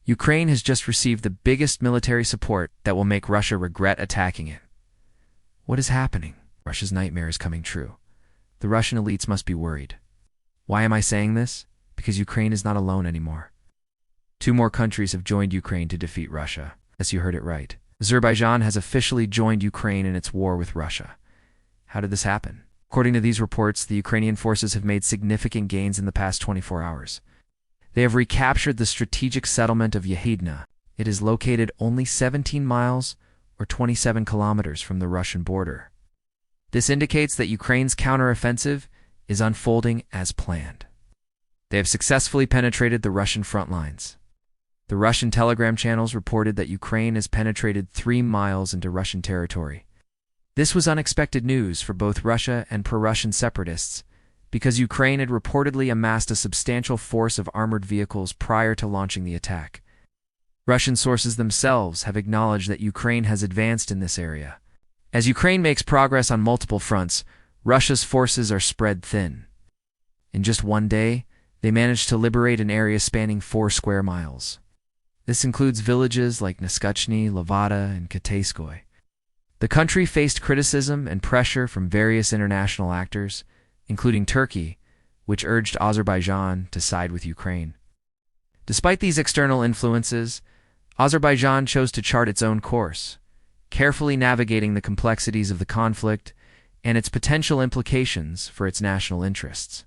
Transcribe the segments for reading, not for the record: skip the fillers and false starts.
Ukraine has just received the biggest military support that will make Russia regret attacking it. What is happening? Russia's nightmare is coming true. The Russian elites must be worried. Why am I saying this? Because Ukraine is not alone anymore. 2 more countries have joined Ukraine to defeat Russia. Yes, you heard it right. Azerbaijan has officially joined Ukraine in its war with Russia. How did this happen? According to these reports, the Ukrainian forces have made significant gains in the past 24 hours. They have recaptured the strategic settlement of Yahidna. It is located only 17 miles or 27 kilometers from the Russian border. This indicates that Ukraine's counteroffensive is unfolding as planned. They have successfully penetrated the Russian front lines. The Russian telegram channels reported that Ukraine has penetrated 3 miles into Russian territory. This was unexpected news for both Russia and pro-Russian separatists, because Ukraine had reportedly amassed a substantial force of armored vehicles prior to launching the attack. Russian sources themselves have acknowledged that Ukraine has advanced in this area. As Ukraine makes progress on multiple fronts, Russia's forces are spread thin. In just one day, they managed to liberate an area spanning 4 square miles. This includes villages like Neskachny, Levada, and Katayskoy. The country faced criticism and pressure from various international actors, including Turkey, which urged Azerbaijan to side with Ukraine. Despite these external influences, Azerbaijan chose to chart its own course, carefully navigating the complexities of the conflict and its potential implications for its national interests.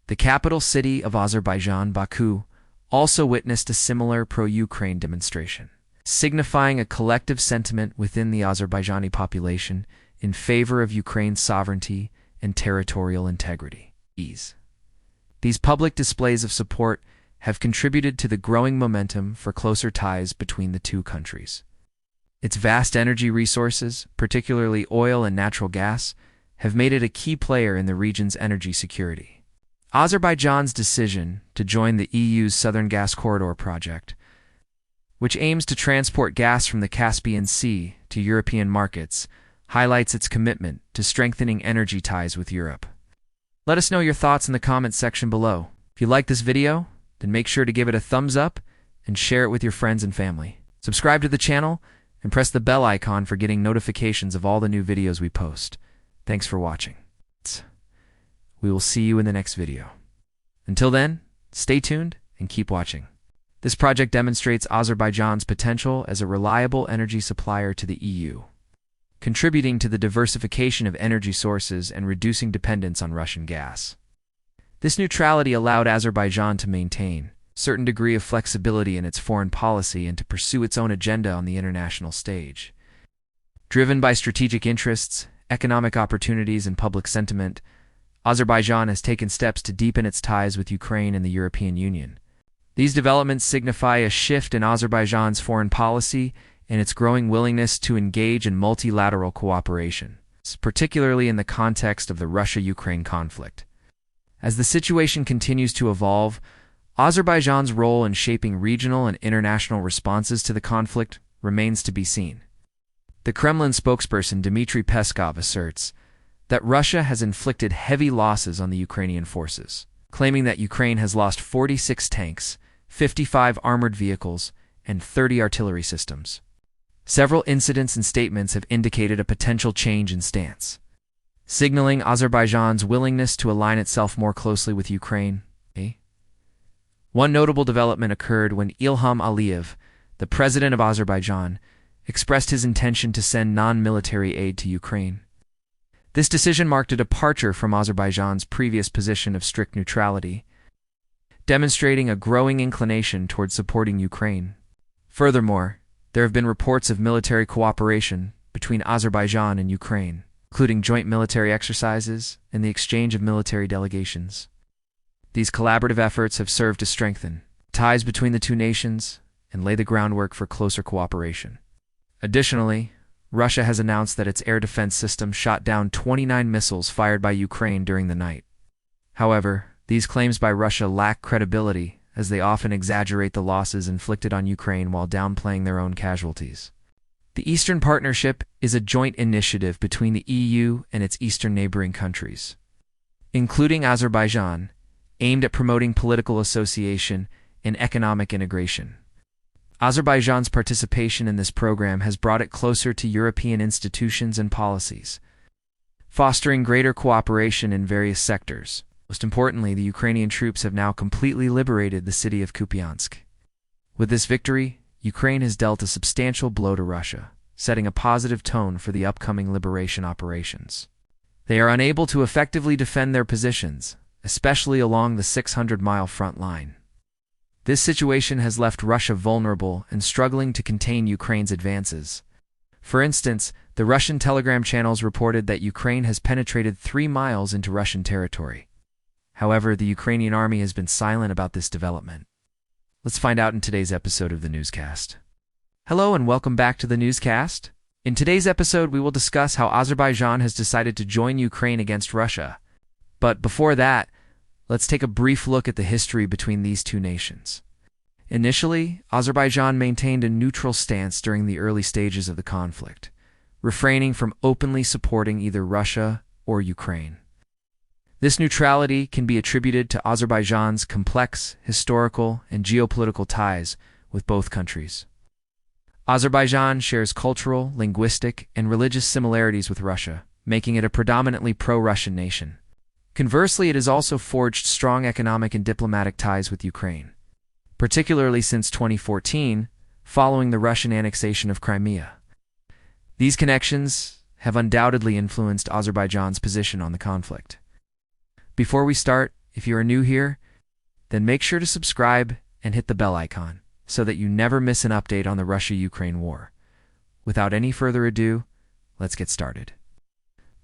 The capital city of Azerbaijan, Baku, also witnessed a similar pro-Ukraine demonstration, signifying a collective sentiment within the Azerbaijani population in favor of Ukraine's sovereignty and territorial integrity. These public displays of support have contributed to the growing momentum for closer ties between the 2 countries. Its vast energy resources, particularly oil and natural gas, have made it a key player in the region's energy security. Azerbaijan's decision to join the EU's Southern Gas Corridor project, which aims to transport gas from the Caspian Sea to European markets, highlights its commitment to strengthening energy ties with Europe. Let us know your thoughts in the comments section below. If you like this video, then make sure to give it a thumbs up and share it with your friends and family. Subscribe to the channel and press the bell icon for getting notifications of all the new videos we post. Thanks for watching. We will see you in the next video. Until then, stay tuned and keep watching. This project demonstrates Azerbaijan's potential as a reliable energy supplier to the EU, contributing to the diversification of energy sources and reducing dependence on Russian gas. This neutrality allowed Azerbaijan to maintain a certain degree of flexibility in its foreign policy and to pursue its own agenda on the international stage. Driven by strategic interests, economic opportunities, and public sentiment, Azerbaijan has taken steps to deepen its ties with Ukraine and the European Union. These developments signify a shift in Azerbaijan's foreign policy and its growing willingness to engage in multilateral cooperation, particularly in the context of the Russia-Ukraine conflict. As the situation continues to evolve, Azerbaijan's role in shaping regional and international responses to the conflict remains to be seen. The Kremlin spokesperson Dmitry Peskov asserts that Russia has inflicted heavy losses on the Ukrainian forces, claiming that Ukraine has lost 46 tanks, 55 armored vehicles, and 30 artillery systems. Several incidents and statements have indicated a potential change in stance, signaling Azerbaijan's willingness to align itself more closely with Ukraine. One notable development occurred when Ilham Aliyev, the president of Azerbaijan, expressed his intention to send non-military aid to Ukraine. This decision marked a departure from Azerbaijan's previous position of strict neutrality, demonstrating a growing inclination towards supporting Ukraine. Furthermore, there have been reports of military cooperation between Azerbaijan and Ukraine, including joint military exercises and the exchange of military delegations. These collaborative efforts have served to strengthen ties between the 2 nations and lay the groundwork for closer cooperation. Additionally, Russia has announced that its air defense system shot down 29 missiles fired by Ukraine during the night. However, these claims by Russia lack credibility, as they often exaggerate the losses inflicted on Ukraine while downplaying their own casualties. The Eastern Partnership is a joint initiative between the EU and its eastern neighboring countries, including Azerbaijan, aimed at promoting political association and economic integration. Azerbaijan's participation in this program has brought it closer to European institutions and policies, fostering greater cooperation in various sectors. Most importantly, the Ukrainian troops have now completely liberated the city of Kupiansk. With this victory, Ukraine has dealt a substantial blow to Russia, setting a positive tone for the upcoming liberation operations. They are unable to effectively defend their positions, especially along the 600-mile front line. This situation has left Russia vulnerable and struggling to contain Ukraine's advances. For instance, the Russian Telegram channels reported that Ukraine has penetrated 3 miles into Russian territory. However, the Ukrainian army has been silent about this development. Let's find out in today's episode of the newscast. Hello and welcome back to the newscast. In today's episode, we will discuss how Azerbaijan has decided to join Ukraine against Russia. But before that, let's take a brief look at the history between these two nations. Initially, Azerbaijan maintained a neutral stance during the early stages of the conflict, refraining from openly supporting either Russia or Ukraine. This neutrality can be attributed to Azerbaijan's complex historical and geopolitical ties with both countries. Azerbaijan shares cultural, linguistic, and religious similarities with Russia, making it a predominantly pro-Russian nation. Conversely, it has also forged strong economic and diplomatic ties with Ukraine, particularly since 2014, following the Russian annexation of Crimea. These connections have undoubtedly influenced Azerbaijan's position on the conflict. Before we start, if you are new here, then make sure to subscribe and hit the bell icon so that you never miss an update on the Russia-Ukraine war. Without any further ado, let's get started.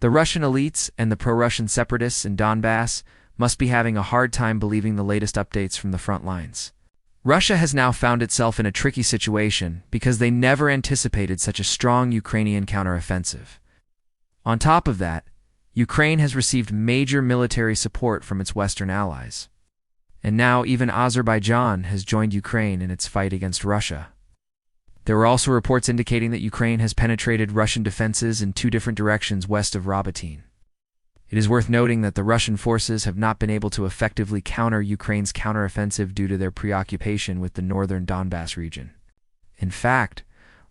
The Russian elites and the pro-Russian separatists in Donbass must be having a hard time believing the latest updates from the front lines. Russia has now found itself in a tricky situation because they never anticipated such a strong Ukrainian counteroffensive. On top of that, Ukraine has received major military support from its Western allies. And now even Azerbaijan has joined Ukraine in its fight against Russia. There were also reports indicating that Ukraine has penetrated Russian defenses in 2 different directions west of Robotyne. It is worth noting that the Russian forces have not been able to effectively counter Ukraine's counteroffensive due to their preoccupation with the northern Donbass region. In fact,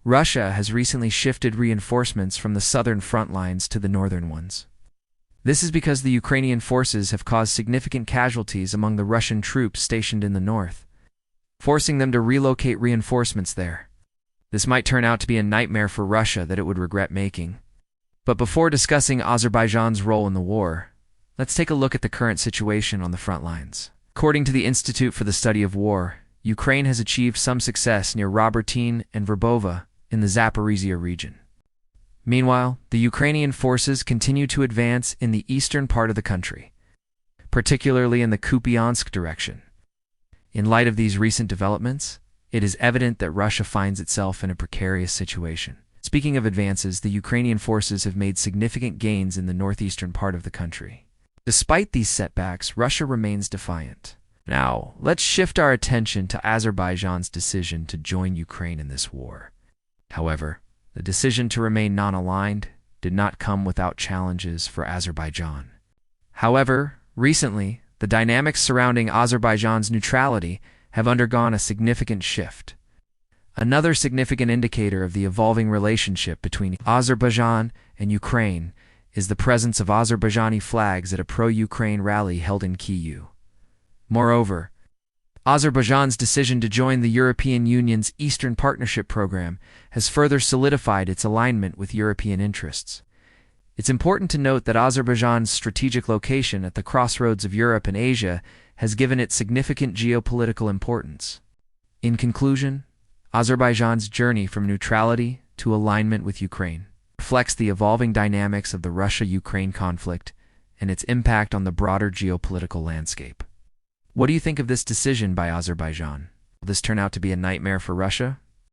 Russia has recently shifted reinforcements from the southern front lines to the northern ones. This is because the Ukrainian forces have caused significant casualties among the Russian troops stationed in the north, forcing them to relocate reinforcements there. This might turn out to be a nightmare for Russia that it would regret making. But before discussing Azerbaijan's role in the war, let's take a look at the current situation on the front lines. According to the Institute for the Study of War, Ukraine has achieved some success near Robotyne and Verbova in the Zaporizhia region. Meanwhile, the Ukrainian forces continue to advance in the eastern part of the country, particularly in the Kupiansk direction. In light of these recent developments, it is evident that Russia finds itself in a precarious situation. Speaking of advances, the Ukrainian forces have made significant gains in the northeastern part of the country. Despite these setbacks, Russia remains defiant. Now, let's shift our attention to Azerbaijan's decision to join Ukraine in this war. However, the decision to remain non-aligned did not come without challenges for Azerbaijan. However, recently, the dynamics surrounding Azerbaijan's neutrality have undergone a significant shift. Another significant indicator of the evolving relationship between Azerbaijan and Ukraine is the presence of Azerbaijani flags at a pro-Ukraine rally held in Kyiv. Moreover, Azerbaijan's decision to join the European Union's Eastern Partnership Program has further solidified its alignment with European interests. It's important to note that Azerbaijan's strategic location at the crossroads of Europe and Asia has given it significant geopolitical importance. In conclusion, Azerbaijan's journey from neutrality to alignment with Ukraine reflects the evolving dynamics of the Russia-Ukraine conflict and its impact on the broader geopolitical landscape. What do you think of this decision by Azerbaijan? Will this turn out to be a nightmare for Russia?